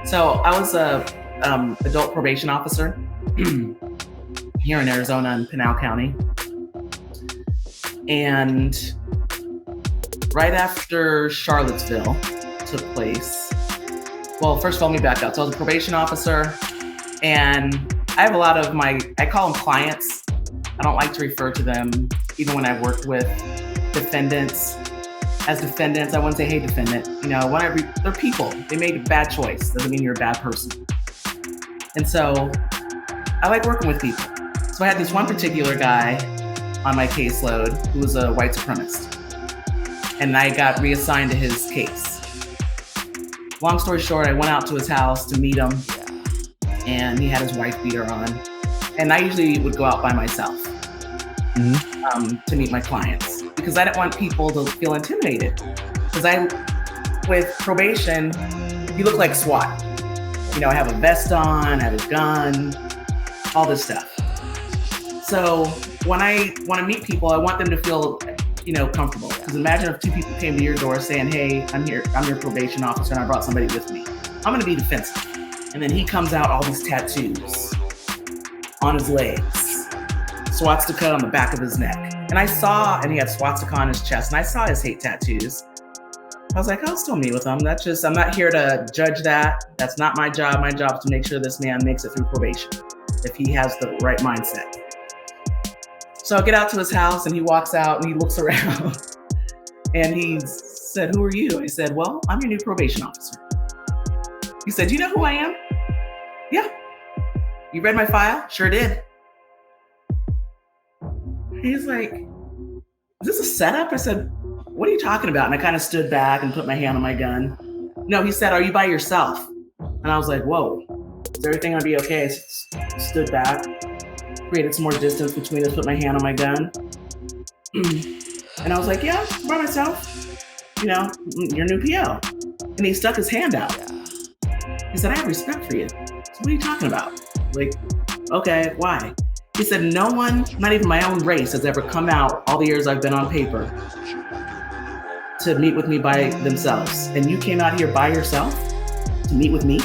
So I was a adult probation officer here in Arizona in Pinal County. And right after Charlottesville took place, well, first of all, let me back up. So I was a probation officer, and I have a lot of I call them clients. I don't like to refer to them, even when I worked with defendants. As defendants, I wouldn't say, hey, defendant. They're people. They made a bad choice. Doesn't mean you're a bad person. And so I like working with people. So I had this one particular guy on my caseload who was a white supremacist. And I got reassigned to his case. Long story short, I went out to his house to meet him, and he had his wife beater on. And I usually would go out by myself to meet my clients because I didn't want people to feel intimidated. Because with probation, you look like SWAT. I have a vest on, I have a gun, all this stuff. So when I want to meet people, I want them to feel, comfortable. Because imagine if two people came to your door saying, hey, I'm your probation officer and I brought somebody with me. I'm going to be defensive. And then he comes out all these tattoos on his legs, swastika on the back of his neck. And he had swastika on his chest, and I saw his hate tattoos. I was like, I'll still meet with him. I'm not here to judge that. That's not my job. My job is to make sure this man makes it through probation if he has the right mindset. So I get out to his house, and he walks out and he looks around and he said, who are you? I said, well, I'm your new probation officer. He said, do you know who I am? Yeah. You read my file? Sure did. He's like, is this a setup? I said, what are you talking about? And I kind of stood back and put my hand on my gun. No, he said, are you by yourself? And I was like, whoa, is everything gonna be okay? I stood back, created some more distance between us, put my hand on my gun. And I was like, yeah, I'm by myself. Your new PO. And he stuck his hand out. He said, I have respect for you. So what are you talking about? Like, okay, why? He said, no one, not even my own race, has ever come out all the years I've been on paper to meet with me by themselves. And you came out here by yourself to meet with me?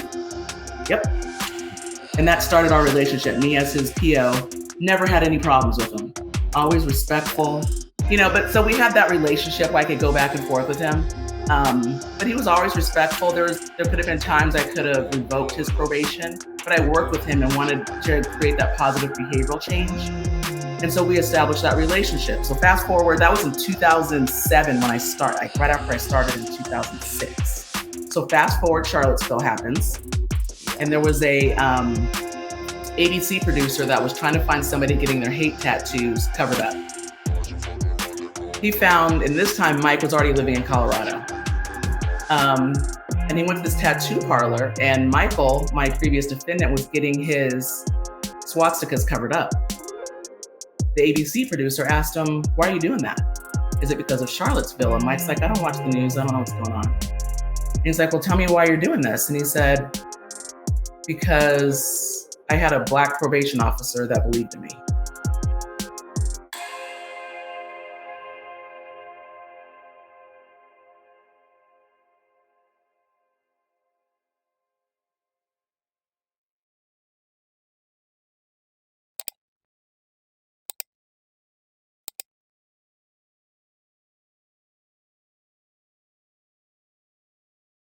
Yep. And that started our relationship. Me as his PO, never had any problems with him. Always respectful. But so we had that relationship. I could go back and forth with him. But he was always respectful. There could have been times I could have revoked his probation, but I worked with him and wanted to create that positive behavioral change. And so we established that relationship. So fast forward, that was in 2007 when I started, right after I started in 2006. So fast forward, Charlottesville happens. And there was a ABC producer that was trying to find somebody getting their hate tattoos covered up. He found, and this time Mike was already living in Colorado. And he went to this tattoo parlor, and Michael, my previous defendant, was getting his swastikas covered up. The ABC producer asked him, why are you doing that? Is it because of Charlottesville? And Mike's like, I don't watch the news. I don't know what's going on. And he's like, well, tell me why you're doing this. And he said, because I had a Black probation officer that believed in me.